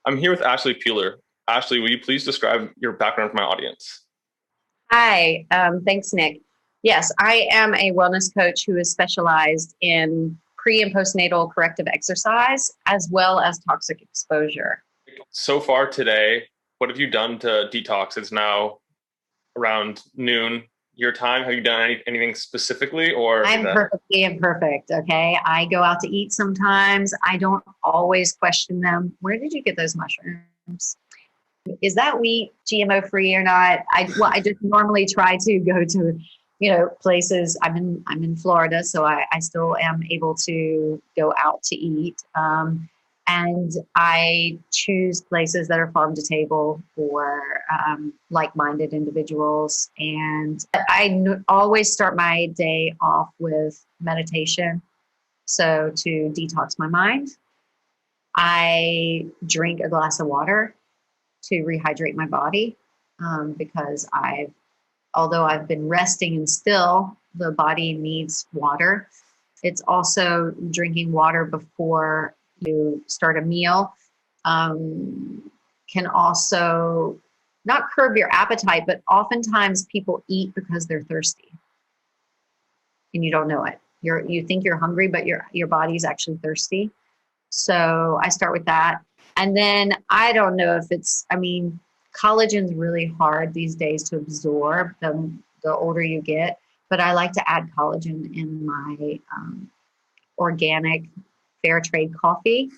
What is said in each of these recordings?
I'm here with Ashley Peeler. Ashley, will you please describe your background for my audience? Hi, thanks, Nick. Yes, I am a wellness coach who is specialized in pre and postnatal corrective exercise as well as toxic exposure. So far today, what have you done to detox? It's now around noon your time. Have you done anything specifically or is I'm that perfectly imperfect, okay? I go out to eat sometimes. I don't always question them. Where did you get those mushrooms? Is that wheat GMO free or not? I just normally try to go to, places. I'm in Florida, so I still am able to go out to eat. And I choose places that are farm to table for like-minded individuals. And always start my day off with meditation. So to detox my mind, I drink a glass of water to rehydrate my body because although I've been resting and still, the body needs water. It's also drinking water before you start a meal can also not curb your appetite, but oftentimes people eat because they're thirsty and you don't know it. You think you're hungry, but your body's actually thirsty. So I start with that. And then I don't know if collagen's really hard these days to absorb the older you get, but I like to add collagen in my organic fair trade coffee.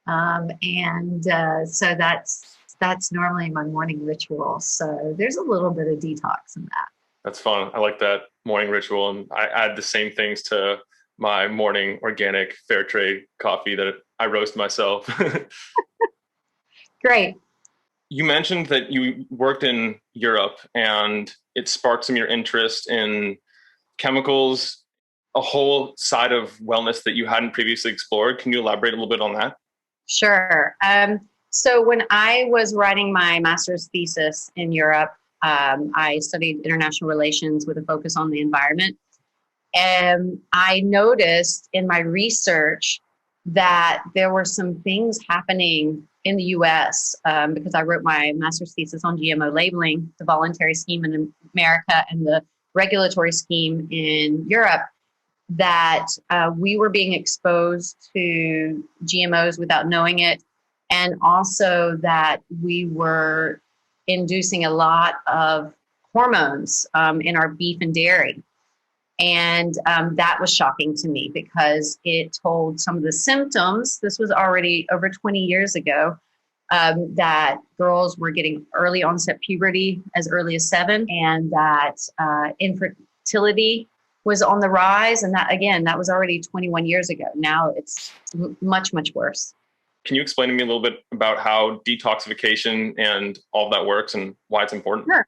So that's normally my morning ritual. So there's a little bit of detox in that. that's fun. I like that morning ritual and I add the same things to my morning organic fair trade coffee that I roast myself. Great. You mentioned that you worked in Europe and it sparked some of your interest in chemicals, a whole side of wellness that you hadn't previously explored. Can you elaborate a little bit on that? Sure. So when I was writing my master's thesis in Europe, I studied international relations with a focus on the environment. And I noticed in my research that there were some things happening in the US because I wrote my master's thesis on GMO labeling, the voluntary scheme in America and the regulatory scheme in Europe, that we were being exposed to GMOs without knowing it, and also that we were inducing a lot of hormones in our beef and dairy. And that was shocking to me because it told some of the symptoms. This was already over 20 years ago, that girls were getting early onset puberty as early as 7, and that infertility was on the rise. And that, again, that was already 21 years ago. Now it's much, much worse. Can you explain to me a little bit about how detoxification and all of that works and why it's important? Sure.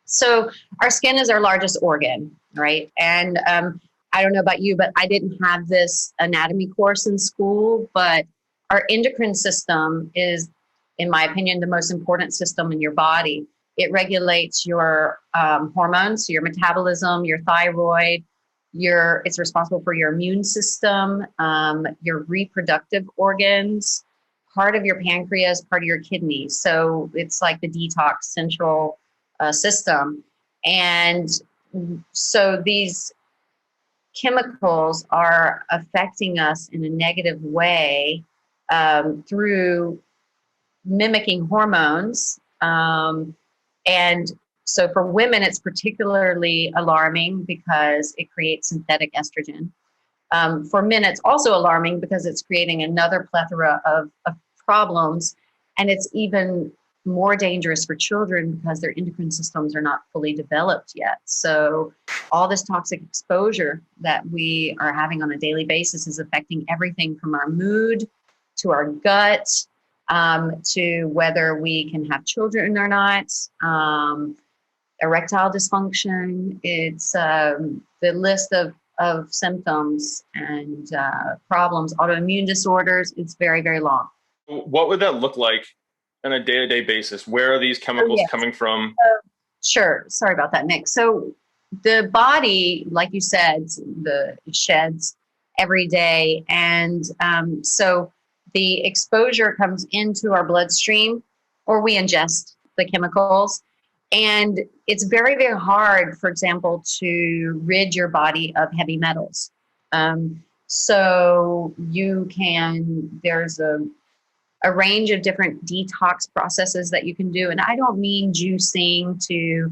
So our skin is our largest organ, right? And I don't know about you, but I didn't have this anatomy course in school, but our endocrine system is, in my opinion, the most important system in your body. It regulates your hormones, your metabolism, your thyroid, it's responsible for your immune system, your reproductive organs, part of your pancreas, part of your kidneys. So it's like the detox central system. And so these chemicals are affecting us in a negative way through mimicking hormones. And so for women, it's particularly alarming because it creates synthetic estrogen. For men, it's also alarming because it's creating another plethora of problems. And it's even more dangerous for children because their endocrine systems are not fully developed yet. So all this toxic exposure that we are having on a daily basis is affecting everything from our mood to our gut, to whether we can have children or not, erectile dysfunction. It's the list of symptoms and problems, autoimmune disorders. It's very, very long. What would that look like on a day-to-day basis? Where are these chemicals coming from? Sure. Sorry about that, Nick. So the body, like you said, it sheds every day. And so the exposure comes into our bloodstream, or we ingest the chemicals. And it's very, very hard, for example, to rid your body of heavy metals. So there's a range of different detox processes that you can do. And I don't mean juicing to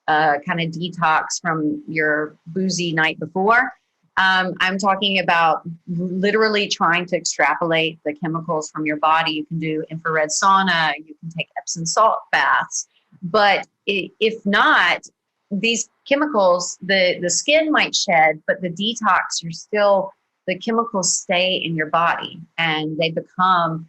kind of detox from your boozy night before. I'm talking about literally trying to extrapolate the chemicals from your body. You can do infrared sauna, you can take Epsom salt baths. But if not, these chemicals, the skin might shed, but the detox, the chemicals stay in your body and they become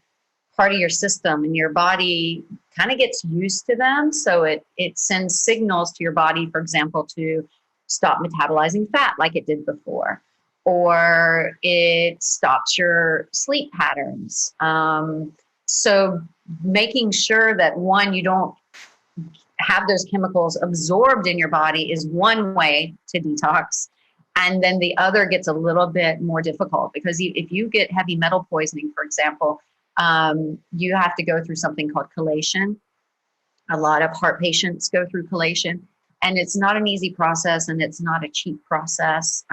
part of your system, and your body kind of gets used to them. So it sends signals to your body, for example, to stop metabolizing fat like it did before, or it stops your sleep patterns. So making sure that, one, you don't have those chemicals absorbed in your body is one way to detox. And then the other gets a little bit more difficult, because if you get heavy metal poisoning, for example, you have to go through something called chelation. A lot of heart patients go through chelation, and it's not an easy process, and it's not a cheap process.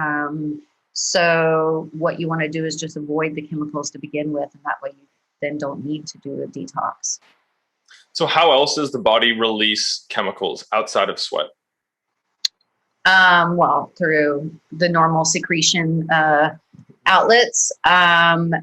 So what you want to do is just avoid the chemicals to begin with, and that way you then don't need to do a detox. So how else does the body release chemicals outside of sweat? Well, through the normal secretion outlets. And,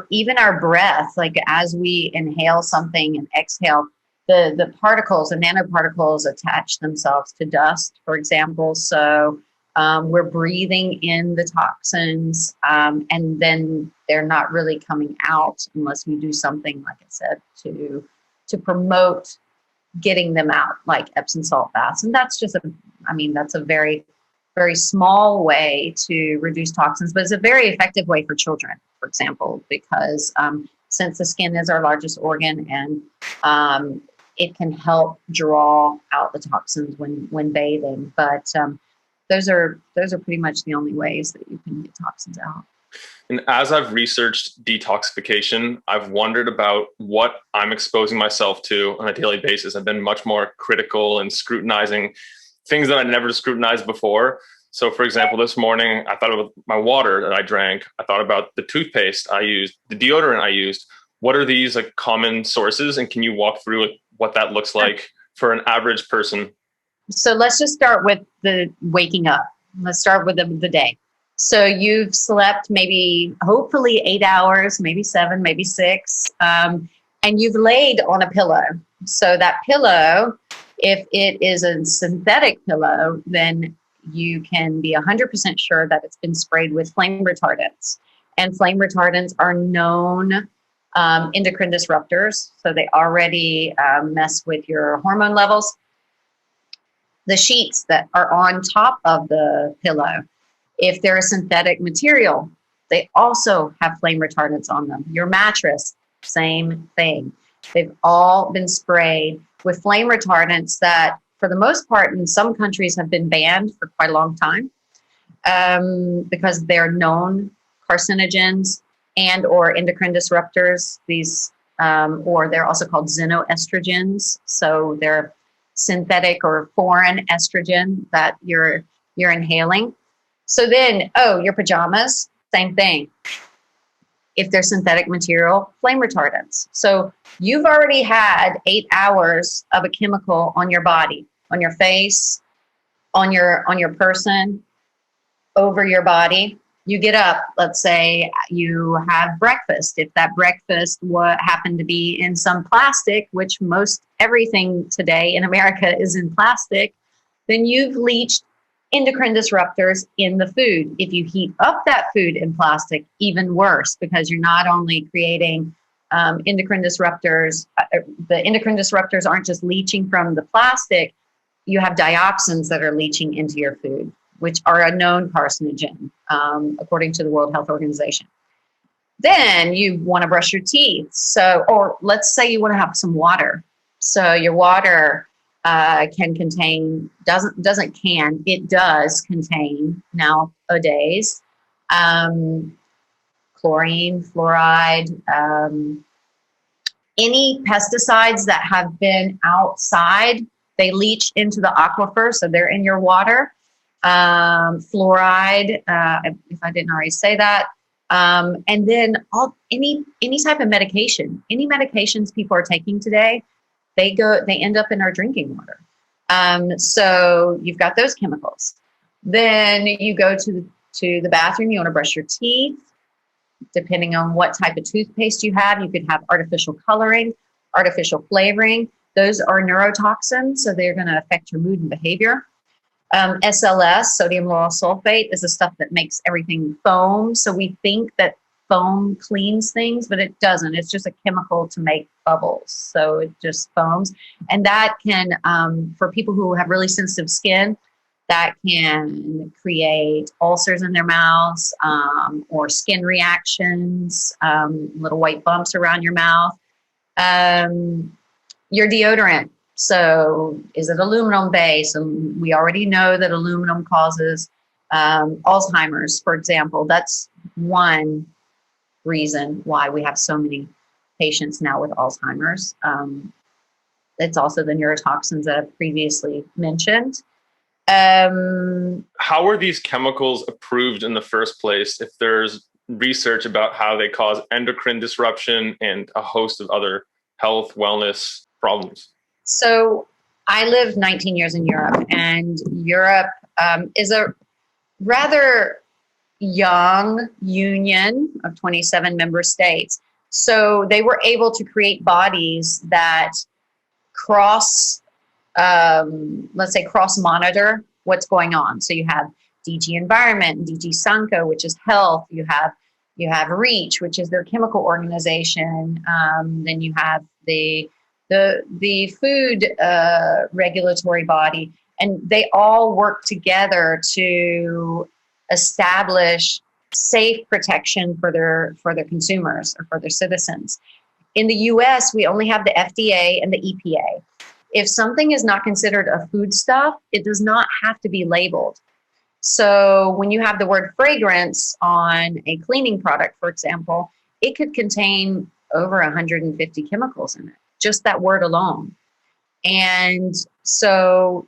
even our breath, like as we inhale something and exhale, the particles, the nanoparticles attach themselves to dust, for example. So we're breathing in the toxins, and then they're not really coming out unless we do something, like I said, to promote getting them out, like Epsom salt baths. And that's that's a very, very small way to reduce toxins, but it's a very effective way for children, for example, because since the skin is our largest organ, and it can help draw out the toxins when bathing. But those are pretty much the only ways that you can get toxins out. And as I've researched detoxification, I've wondered about what I'm exposing myself to on a daily basis. I've been much more critical and scrutinizing things that I never scrutinized before. So for example, this morning, I thought about my water that I drank. I thought about the toothpaste I used, the deodorant I used. What are these common sources? And can you walk through what that looks like for an average person? So let's just start with the waking up. Let's start with the day. So you've slept hopefully 8 hours, maybe 7, maybe 6, and you've laid on a pillow. So that pillow, if it is a synthetic pillow, then you can be 100% sure that it's been sprayed with flame retardants. And flame retardants are known endocrine disruptors. So they already mess with your hormone levels. The sheets that are on top of the pillow, if they're a synthetic material, they also have flame retardants on them. Your mattress, same thing. They've all been sprayed with flame retardants that, for the most part, in some countries have been banned for quite a long time because they're known carcinogens and or endocrine disruptors. These, or they're also called xenoestrogens. So they're synthetic or foreign estrogen that you're inhaling. So then, your pajamas, same thing. If they're synthetic material, flame retardants. So you've already had 8 hours of a chemical on your body, on your face, on your person, over your body. You get up, let's say you have breakfast. If that breakfast happened to be in some plastic, which most everything today in America is in plastic, then you've leached endocrine disruptors in the food. If you heat up that food in plastic, even worse, because you're not only creating endocrine disruptors, the endocrine disruptors aren't just leaching from the plastic, you have dioxins that are leaching into your food, which are a known carcinogen, according to the World Health Organization. Then you want to brush your teeth. So, or let's say you want to have some water. So your water it does contain nowadays chlorine, fluoride, any pesticides that have been outside, they leach into the aquifer, so they're in your water. Fluoride, if I didn't already say that. And then any type of medication, any medications people are taking today, they end up in our drinking water. So you've got those chemicals. Then you go to the bathroom, you want to brush your teeth. Depending on what type of toothpaste you have have artificial coloring, artificial flavoring. Those are neurotoxins, so they're going to affect your mood and behavior. SLS, sodium lauryl sulfate, is the stuff that makes everything foam. So we think that foam cleans things, but it doesn't. It's just a chemical to make bubbles. So it just foams. And that can, for people who have really sensitive skin, that can create ulcers in their mouths, or skin reactions, little white bumps around your mouth. Your deodorant. So is it aluminum based? And we already know that aluminum causes Alzheimer's, for example. That's one reason why we have so many patients now with Alzheimer's. It's also the neurotoxins that I've previously mentioned. How are these chemicals approved in the first place if there's research about how they cause endocrine disruption and a host of other health, wellness problems? So I lived 19 years in Europe, and Europe is a rather young union of 27 member states. So they were able to create bodies that cross monitor what's going on. So you have DG Environment and DG Sanko, which is health. You have REACH, which is their chemical organization. Then you have the food regulatory body, and they all work together to establish safe protection for their consumers or for their citizens. In the US, we only have the FDA and the EPA. If something is not considered a foodstuff, it does not have to be labeled. So when you have the word fragrance on a cleaning product, for example, it could contain over 150 chemicals in it, just that word alone. And so,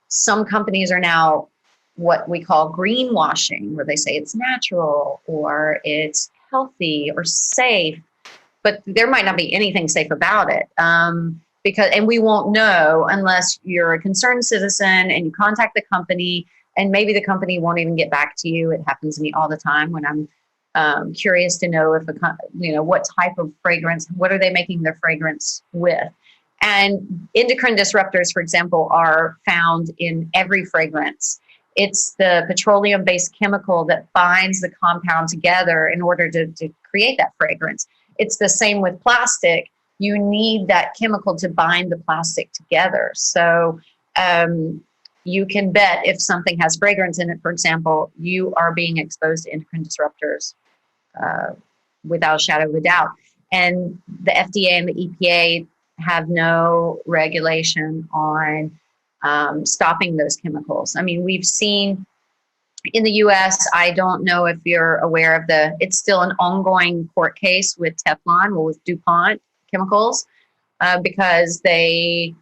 some companies are now what we call greenwashing, where they say it's natural or it's healthy or safe, but there might not be anything safe about it. And we won't know unless you're a concerned citizen and you contact the company, and maybe the company won't even get back to you. It happens to me all the time when I'm curious to know if what type of fragrance, what are they making their fragrance with? And endocrine disruptors, for example, are found in every fragrance. It's the petroleum-based chemical that binds the compound together in order to create that fragrance. It's the same with plastic. You need that chemical to bind the plastic together. So you can bet if something has fragrance in it, for example, you are being exposed to endocrine disruptors without a shadow of a doubt. And the FDA and the EPA have no regulation on stopping those chemicals. I mean, we've seen in the US, I don't know if you're aware of it's still an ongoing court case with Teflon, with DuPont chemicals, because they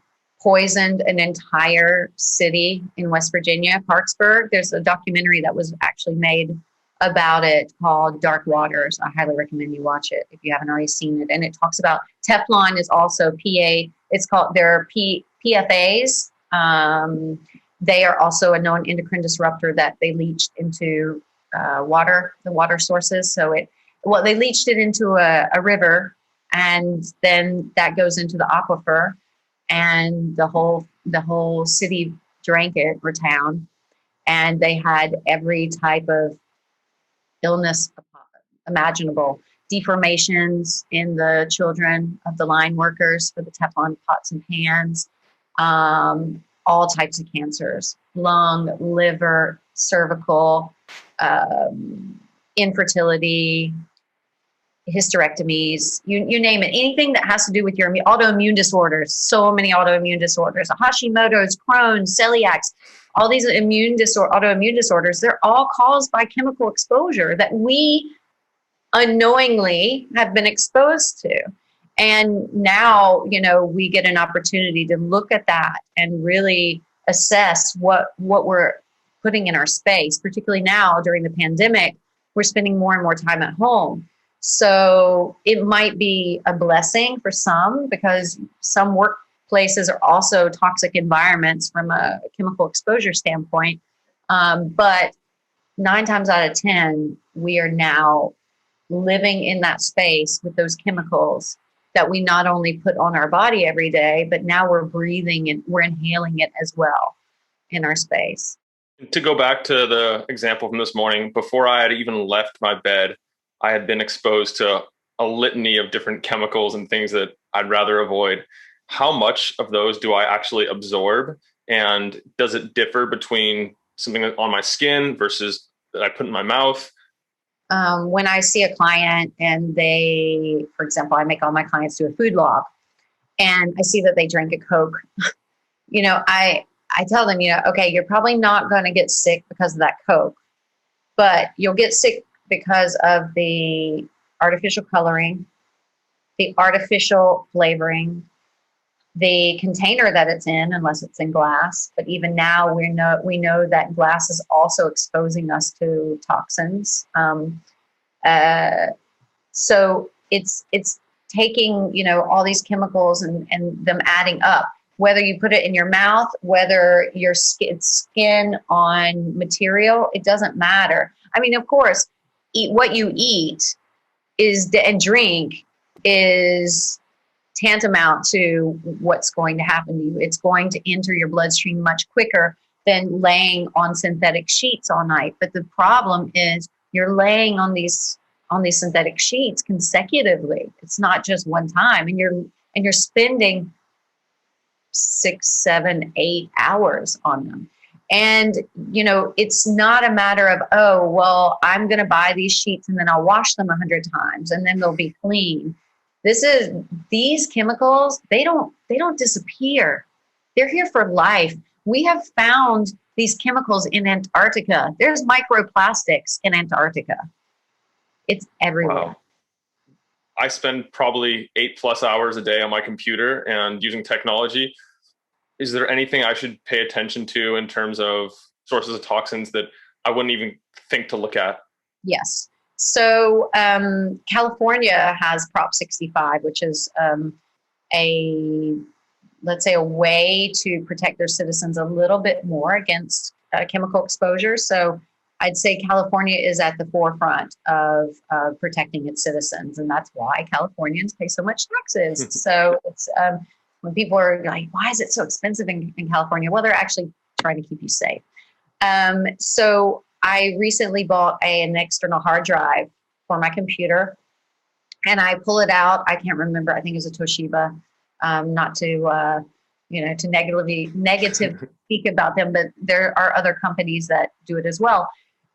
poisoned an entire city in West Virginia, Parksburg. There's a documentary that was actually made about it called Dark Waters. I highly recommend you watch it if you haven't already seen it. And it talks about Teflon is also they're PFAs. They are also a known endocrine disruptor that they leached into the water sources. So they leached it into a river, and then that goes into the aquifer, and the whole city drank it, or town, and they had every type of illness imaginable, deformations in the children of the line workers for the Teflon pots and pans, all types of cancers, lung, liver, cervical, infertility, hysterectomies, you name it. Anything that has to do with your autoimmune disorders, so many autoimmune disorders, Hashimoto's, Crohn's, celiacs, all these autoimmune disorders, they're all caused by chemical exposure that we unknowingly have been exposed to. And now, we get an opportunity to look at that and really assess what we're putting in our space, particularly now during the pandemic. We're spending more and more time at home. So it might be a blessing for some, because some workplaces are also toxic environments from a chemical exposure standpoint. But 9 times out of 10, we are now living in that space with those chemicals that we not only put on our body every day, but now we're breathing and we're inhaling it as well in our space. To go back to the example from this morning, before I had even left my bed, I had been exposed to a litany of different chemicals and things that I'd rather avoid. How much of those do I actually absorb? And does it differ between something on my skin versus that I put in my mouth? When I see a client and they, for example, I make all my clients do a food log, and I see that they drink a Coke, I tell them, okay, you're probably not going to get sick because of that Coke, but you'll get sick because of the artificial coloring, the artificial flavoring, the container that it's in, unless it's in glass. But even now, we know that glass is also exposing us to toxins. So it's taking all these chemicals and them adding up. Whether you put it in your mouth, whether your skin on material, it doesn't matter. I mean, of course, what you eat and drink is tantamount to what's going to happen to you. It's going to enter your bloodstream much quicker than laying on synthetic sheets all night. But the problem is you're laying on these synthetic sheets consecutively. It's not just one time, and you're spending 6, 7, 8 hours on them. And it's not a matter of, oh, well, I'm going to buy these sheets and then I'll wash them 100 times and then they'll be clean. These chemicals, they don't disappear. They're here for life. We have found these chemicals in Antarctica. There's microplastics in Antarctica. It's everywhere. Wow. I spend probably 8+ hours a day on my computer and using technology. Is there anything I should pay attention to in terms of sources of toxins that I wouldn't even think to look at? Yes. So California has Prop 65, which is let's say a way to protect their citizens a little bit more against chemical exposure. So I'd say California is at the forefront of protecting its citizens, and that's why Californians pay so much taxes. So it's when people are like, why is it so expensive in California? Well, they're actually trying to keep you safe. So I recently bought an external hard drive for my computer, and I pull it out. I can't remember. I think it's a Toshiba. Not to to negative speak about them, but there are other companies that do it as well.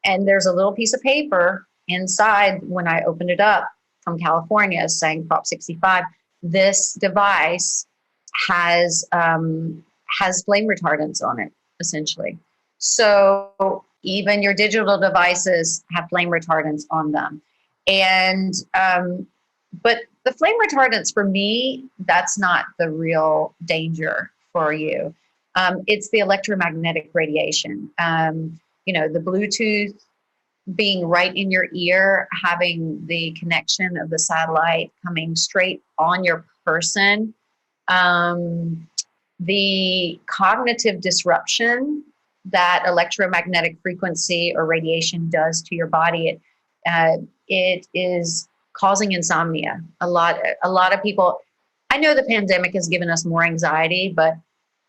And there's a little piece of paper inside when I opened it up from California saying Prop 65. This device has flame retardants on it, essentially. So even your digital devices have flame retardants on them. And but the flame retardants, for me, that's not the real danger for you. It's the electromagnetic radiation. The Bluetooth being right in your ear, having the connection of the satellite coming straight on your person, the cognitive disruption that electromagnetic frequency or radiation does to your body, it is causing insomnia. A lot of people, I know the pandemic has given us more anxiety, but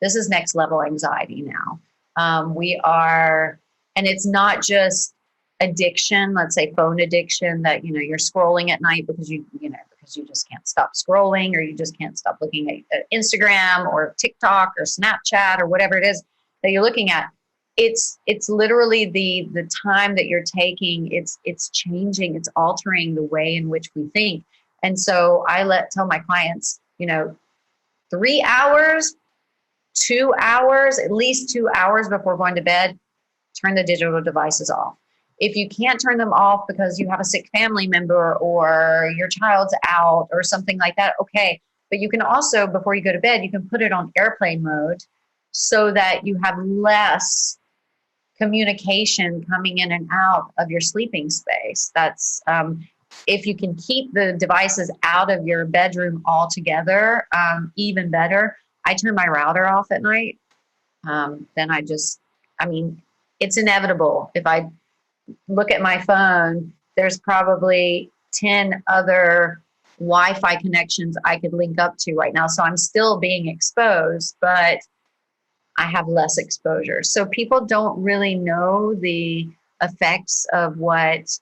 this is next level anxiety now. And it's not just addiction, let's say phone addiction, that, you're scrolling at night because you just can't stop scrolling, or you just can't stop looking at Instagram or TikTok or Snapchat or whatever it is that you're looking at. It's literally the time that you're taking. It's changing. It's altering the way in which we think. And so I tell my clients, 3 hours, 2 hours, at least 2 hours before going to bed, turn the digital devices off. If you can't turn them off because you have a sick family member or your child's out or something like that, okay. But you can also, before you go to bed, you can put it on airplane mode so that you have less communication coming in and out of your sleeping space. That's if you can keep the devices out of your bedroom altogether, even better. I turn my router off at night. Then I mean, it's inevitable. If I look at my phone, there's probably 10 other Wi-Fi connections I could link up to right now. So I'm still being exposed, but I have less exposure. So people don't really know the effects of what,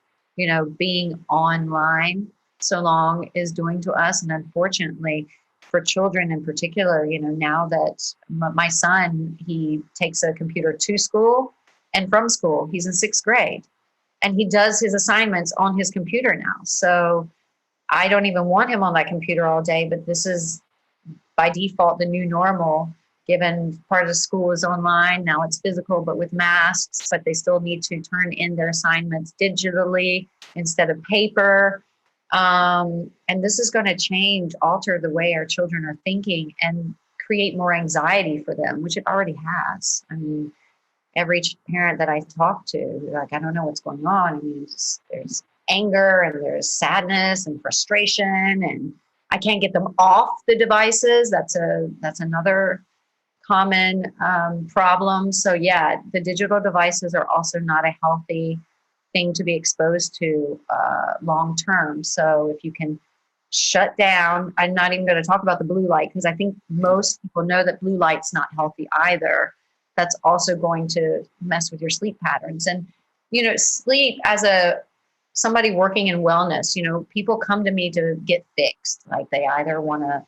being online so long is doing to us. And unfortunately, for children in particular, now that my son, he takes a computer to school and from school, he's in 6th grade and he does his assignments on his computer now. So I don't even want him on that computer all day, but this is by default the new normal, given part of the school is online. Now it's physical, but with masks, but they still need to turn in their assignments digitally instead of paper. And this is going to alter the way our children are thinking and create more anxiety for them, which it already has. I mean, every parent that I talk to, like, I don't know what's going on. I mean, there's anger and there's sadness and frustration, and I can't get them off the devices. That's another common problem. So yeah, the digital devices are also not a healthy thing to be exposed to long term. So if you can shut down, I'm not even going to talk about the blue light because I think most people know that blue light's not healthy either. That's also going to mess with your sleep patterns. And, sleep as somebody working in wellness, people come to me to get fixed. Like they either want to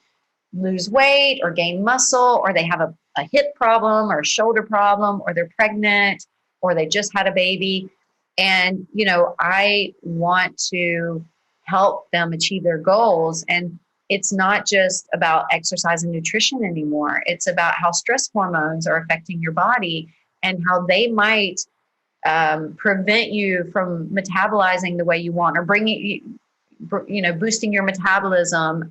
lose weight or gain muscle, or they have a hip problem or a shoulder problem, or they're pregnant, or they just had a baby. And, I want to help them achieve their goals. And it's not just about exercise and nutrition anymore. It's about how stress hormones are affecting your body and how they might prevent you from metabolizing the way you want, or boosting your metabolism.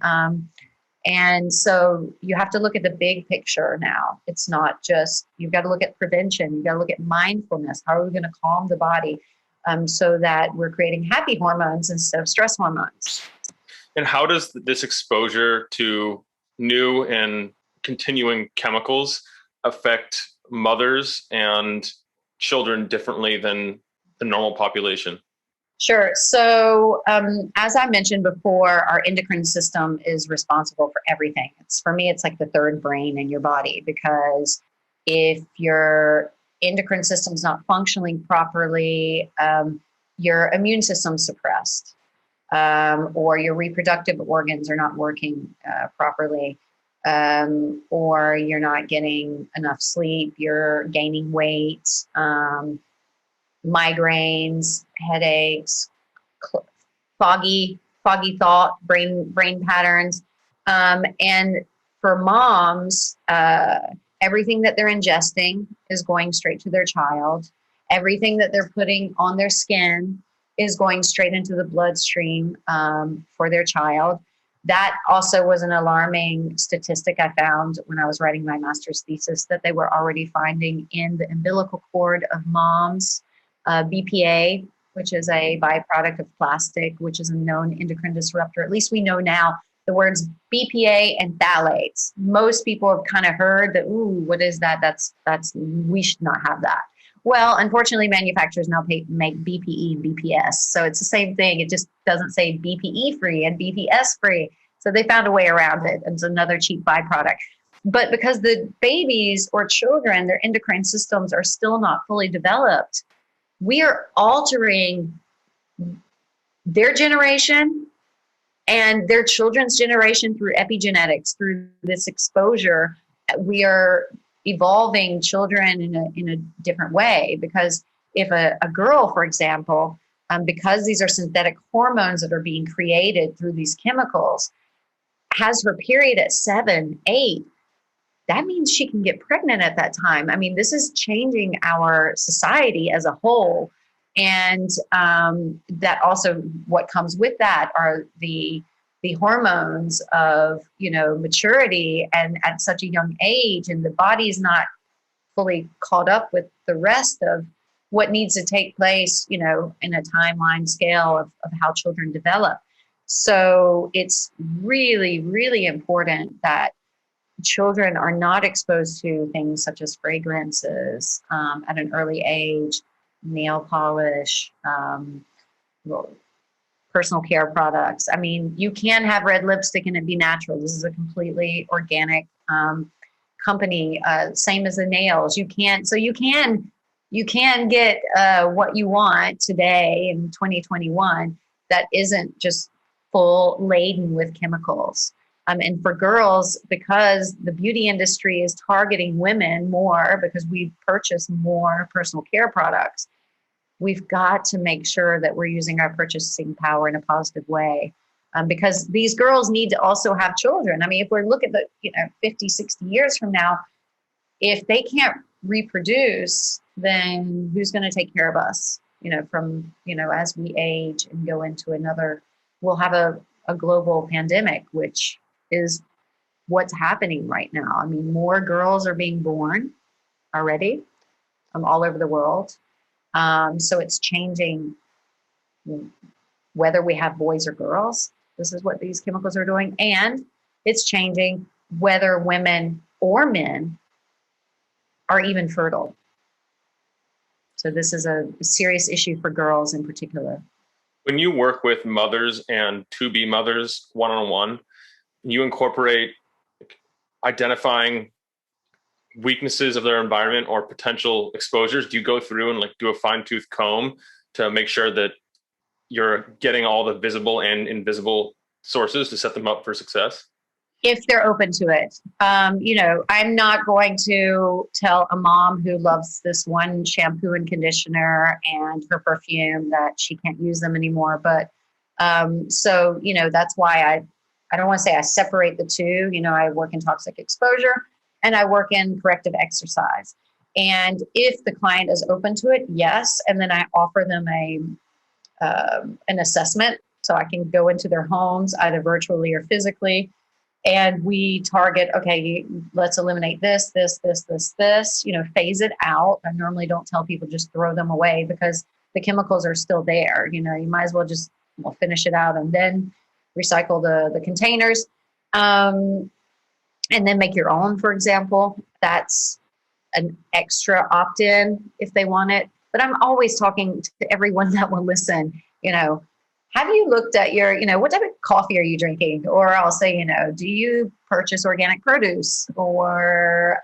And so you have to look at the big picture now. It's not just, you've got to look at prevention. You've got to look at mindfulness. How are we going to calm the body so that we're creating happy hormones instead of stress hormones? And how does this exposure to new and continuing chemicals affect mothers and children differently than the normal population? Sure. So as I mentioned before, our endocrine system is responsible for everything. For me, it's like the third brain in your body, because if your endocrine system is not functioning properly, your immune system's suppressed. Or your reproductive organs are not working properly, or you're not getting enough sleep, you're gaining weight, migraines, headaches, foggy thought, brain patterns. And for moms, everything that they're ingesting is going straight to their child. Everything that they're putting on their skin is going straight into the bloodstream for their child. That also was an alarming statistic I found when I was writing my master's thesis, that they were already finding in the umbilical cord of moms BPA, which is a byproduct of plastic, which is a known endocrine disruptor. At least we know now the words BPA and phthalates. Most people have kind of heard that, ooh, what is that? We should not have that. Well, unfortunately, manufacturers now make BPE and BPS. So it's the same thing. It just doesn't say BPE free and BPS free. So they found a way around it. It's another cheap byproduct. But because the babies or children, their endocrine systems are still not fully developed, we are altering their generation and their children's generation through epigenetics, through this exposure. We are evolving children in a different way, because if a girl, for example, because these are synthetic hormones that are being created through these chemicals, has her period at 7, 8, that means she can get pregnant at that time. I mean, this is changing our society as a whole. And that also, what comes with that are the hormones of, maturity and at such a young age, and the body's not fully caught up with the rest of what needs to take place, in a timeline scale of how children develop. So it's really, really important that children are not exposed to things such as fragrances at an early age, nail polish, personal care products. I mean, you can have red lipstick and it be natural. This is a completely organic company. Same as the nails. You can get what you want today in 2021 that isn't just full laden with chemicals. And for girls, because the beauty industry is targeting women more because we purchase more personal care products, we've got to make sure that we're using our purchasing power in a positive way. Because these girls need to also have children. I mean, if we look at the 50, 60 years from now, if they can't reproduce, then who's going to take care of us? As we age and go into another, we'll have a global pandemic, which is what's happening right now. I mean, more girls are being born already all over the world. So it's changing whether we have boys or girls. This is what these chemicals are doing. And it's changing whether women or men are even fertile. So this is a serious issue for girls in particular. When you work with mothers and to-be mothers one-on-one, you incorporate identifying weaknesses of their environment or potential exposures. Do you go through and do a fine-tooth comb to make sure that you're getting all the visible and invisible sources to set them up for success? If they're open to it. I'm not going to tell a mom who loves this one shampoo and conditioner and her perfume that she can't use them anymore. But that's why I don't want to say I separate the two. I work in toxic exposure and I work in corrective exercise. And if the client is open to it, yes. And then I offer them an assessment so I can go into their homes either virtually or physically. And we target, okay, let's eliminate this, phase it out. I normally don't tell people just throw them away because the chemicals are still there. You might as well just finish it out and then recycle the containers. And then make your own, for example. That's an extra opt-in if they want it. But I'm always talking to everyone that will listen, have you looked at your, what type of coffee are you drinking? Or I'll say, do you purchase organic produce? Or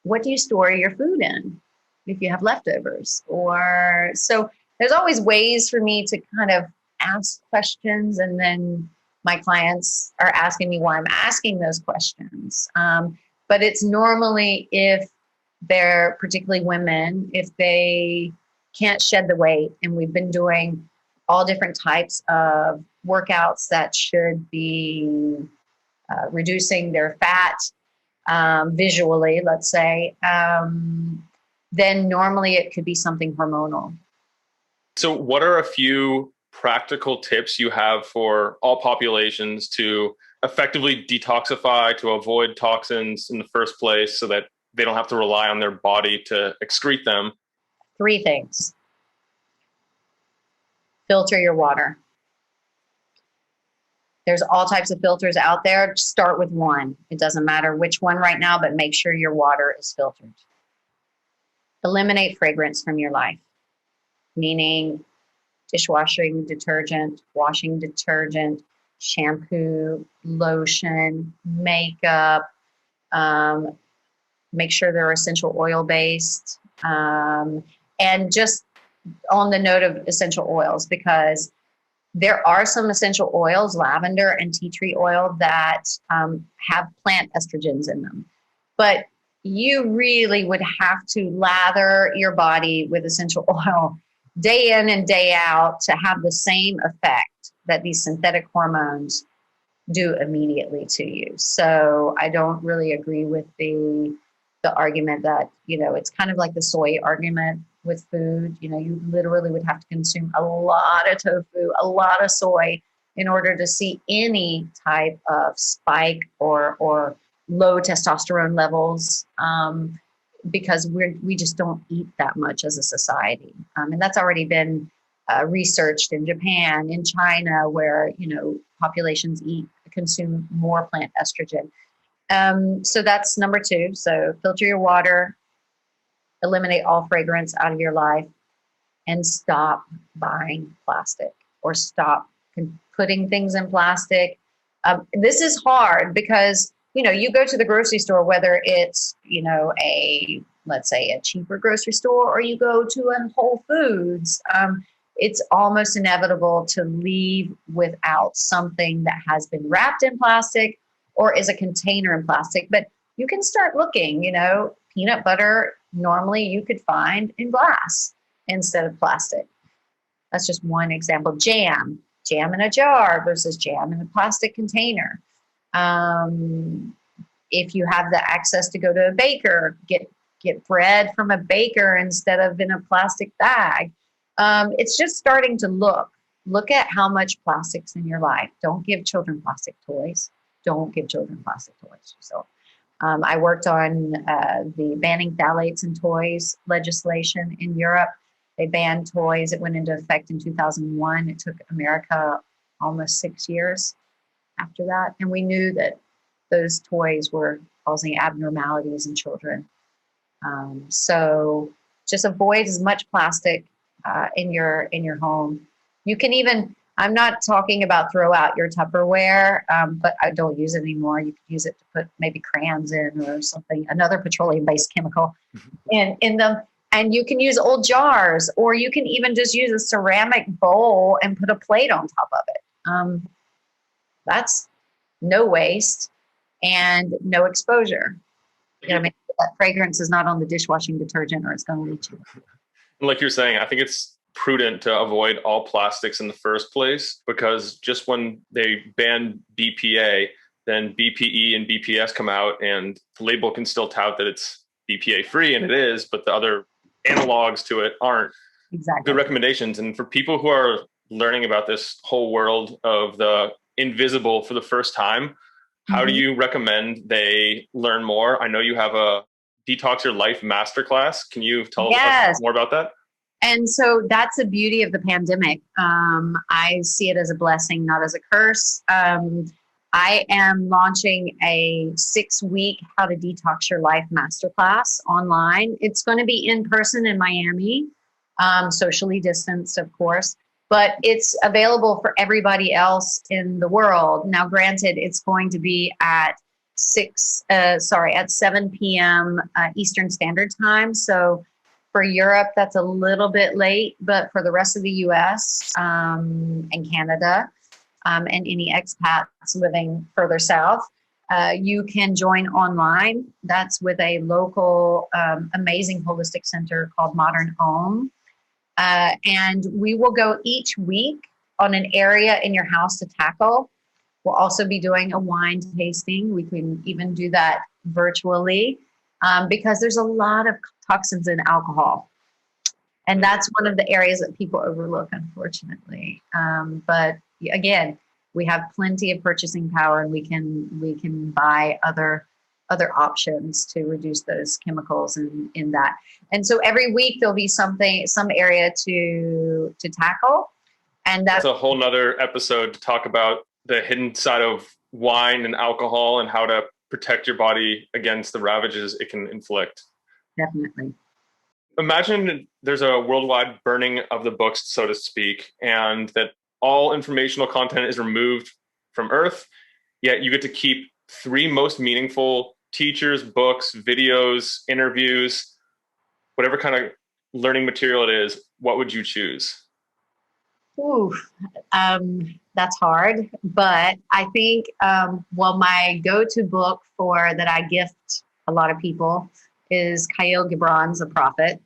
what do you store your food in if you have leftovers? Or so there's always ways for me to kind of ask questions, and then my clients are asking me why I'm asking those questions. But it's normally if they're, particularly women, if they can't shed the weight, and we've been doing all different types of workouts that should be reducing their fat visually, let's say, then normally it could be something hormonal. So what are a few practical tips you have for all populations to effectively detoxify, to avoid toxins in the first place so that they don't have to rely on their body to excrete them? 3 things. Filter your water. There's all types of filters out there. Start with one. It doesn't matter which one right now, but make sure your water is filtered. Eliminate fragrance from your life, meaning dishwashing detergent, washing detergent, shampoo, lotion, makeup. Make sure they're essential oil based. And just on the note of essential oils, because there are some essential oils, lavender and tea tree oil, that have plant estrogens in them. But you really would have to lather your body with essential oil day in and day out to have the same effect that these synthetic hormones do immediately to you. So I don't really agree with the argument that, it's kind of like the soy argument. with food. You know, you literally would have to consume a lot of tofu, a lot of soy in order to see any type of spike or low testosterone levels, because we just don't eat that much as a society. And that's already been researched in Japan, in China, where, you know, populations consume more plant estrogen. So that's number 2. So filter your water, eliminate all fragrance out of your life, and stop buying plastic, or stop putting things in plastic. This is hard because, you know, you go to the grocery store, whether it's, you know, let's say a cheaper grocery store, or you go to a Whole Foods, it's almost inevitable to leave without something that has been wrapped in plastic or is a container in plastic. But you can start looking, you know, peanut butter, normally you could find in glass instead of plastic. That's just one example. Jam in a jar versus jam in a plastic container. If you have the access to go to a baker, get bread from a baker instead of in a plastic bag. It's just starting to look at how much plastic's in your life. Don't give children plastic toys. Don't give children plastic toys. So I worked on the banning phthalates in toys legislation in Europe. They banned toys. It went into effect in 2001. It took America almost 6 years after that. And we knew that those toys were causing abnormalities in children. So just avoid as much plastic in your home. You can even, I'm not talking about throw out your Tupperware, but I don't use it anymore. You could use it to put maybe crayons in or something, another petroleum-based chemical in them. And you can use old jars, or you can even just use a ceramic bowl and put a plate on top of it. That's no waste and no exposure. You know what I mean? That fragrance is not on the dishwashing detergent, or it's going to leach you. Like you're saying, I think it's prudent to avoid all plastics in the first place, because just when they ban BPA, then BPE and BPS come out, and the label can still tout that it's BPA free, and it is, but the other analogs to it aren't. Exactly. Good recommendations. And for people who are learning about this whole world of the invisible for the first time, how do you recommend they learn more? I know you have a Detox Your Life Masterclass. Can you tell us more about that? And so that's the beauty of the pandemic. I see it as a blessing, not as a curse. I am launching a 6-week How to Detox Your Life Masterclass online. It's going to be in person in Miami, socially distanced, of course, but it's available for everybody else in the world. Now, granted, it's going to be at 7 p.m. Eastern Standard Time. So for Europe, that's a little bit late, but for the rest of the U.S. And Canada, and any expats living further south, you can join online. That's with a local amazing holistic center called Modern Home. And we will go each week on an area in your house to tackle. We'll also be doing a wine tasting. We can even do that virtually, because there's a lot of toxins in alcohol. And that's one of the areas that people overlook, unfortunately. But again, we have plenty of purchasing power, and we can buy other options to reduce those chemicals in that. And so every week there'll be some area to tackle. And that's a whole nother episode to talk about the hidden side of wine and alcohol and how to protect your body against the ravages it can inflict. Definitely. Imagine there's a worldwide burning of the books, so to speak, and that all informational content is removed from Earth, yet you get to keep 3 most meaningful teachers, books, videos, interviews, whatever kind of learning material it is. What would you choose? Ooh, that's hard, but I think, my go-to book that I gift a lot of people is Khalil Gibran's The Prophet.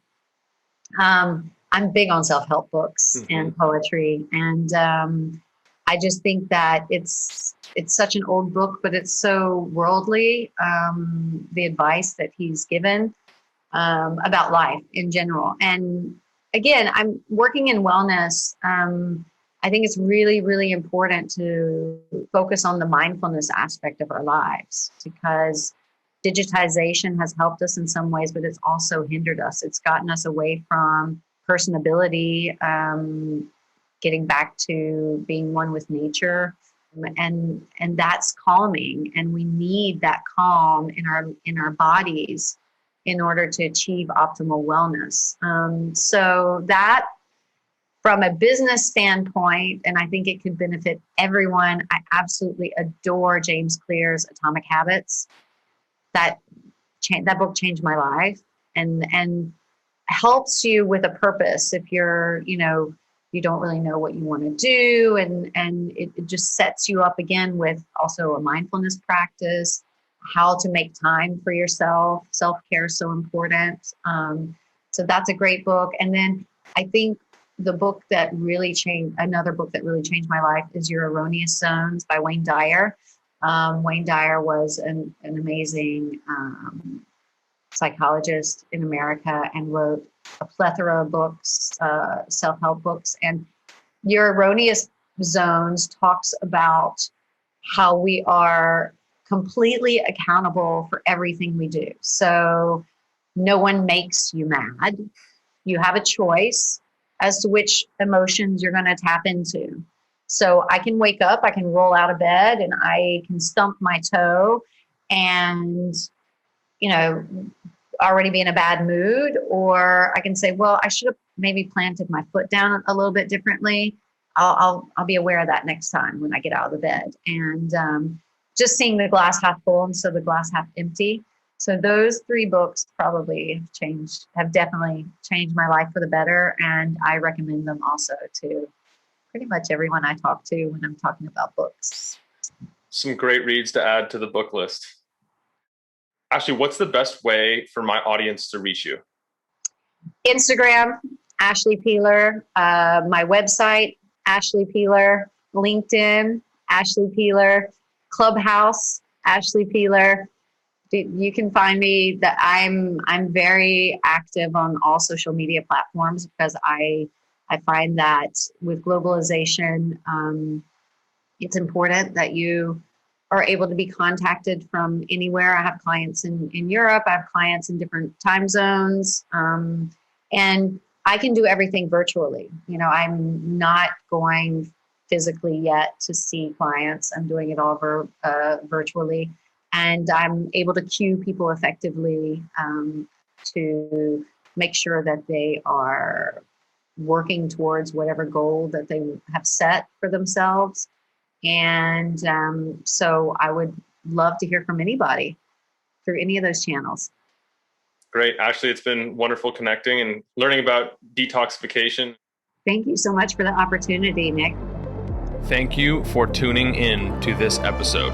I'm big on self-help books and poetry, and I just think that it's such an old book, but it's so worldly. The advice that he's given, about life in general. And again, I'm working in wellness. I think it's really, really important to focus on the mindfulness aspect of our lives, because digitization has helped us in some ways, but it's also hindered us. It's gotten us away from personability, getting back to being one with nature. And that's calming, and we need that calm in our bodies in order to achieve optimal wellness. So that, from a business standpoint, and I think it could benefit everyone, I absolutely adore James Clear's Atomic Habits. That book changed my life, and helps you with a purpose if you're, you don't really know what you want to do, and it just sets you up again with also a mindfulness practice, how to make time for yourself. Self-care is so important. So that's a great book. And then I think another book that really changed my life is Your Erroneous Zones by Wayne Dyer. Wayne Dyer was an amazing psychologist in America and wrote a plethora of books, self-help books. And Your Erroneous Zones talks about how we are completely accountable for everything we do. So no one makes you mad. You have a choice as to which emotions you're going to tap into. So I can wake up, I can roll out of bed, and I can stump my toe and, already be in a bad mood. Or I can say, well, I should have maybe planted my foot down a little bit differently. I'll be aware of that next time when I get out of the bed. And just seeing the glass half full instead of the glass half empty. So those 3 books probably have definitely changed my life for the better. And I recommend them also to pretty much everyone I talk to when I'm talking about books. Some great reads to add to the book list. Ashley, what's the best way for my audience to reach you? Instagram, Ashley Peeler. My website, Ashley Peeler. LinkedIn, Ashley Peeler. Clubhouse, Ashley Peeler. You can find me. That I'm very active on all social media platforms, because I find that with globalization, it's important that you are able to be contacted from anywhere. I have clients in Europe. I have clients in different time zones. And I can do everything virtually. I'm not going physically yet to see clients. I'm doing it all virtually. And I'm able to cue people effectively to make sure that they are working towards whatever goal that they have set for themselves. And so I would love to hear from anybody through any of those channels. Great. Ashley, it's been wonderful connecting and learning about detoxification. Thank you so much for the opportunity, Nick. Thank you for tuning in to this episode.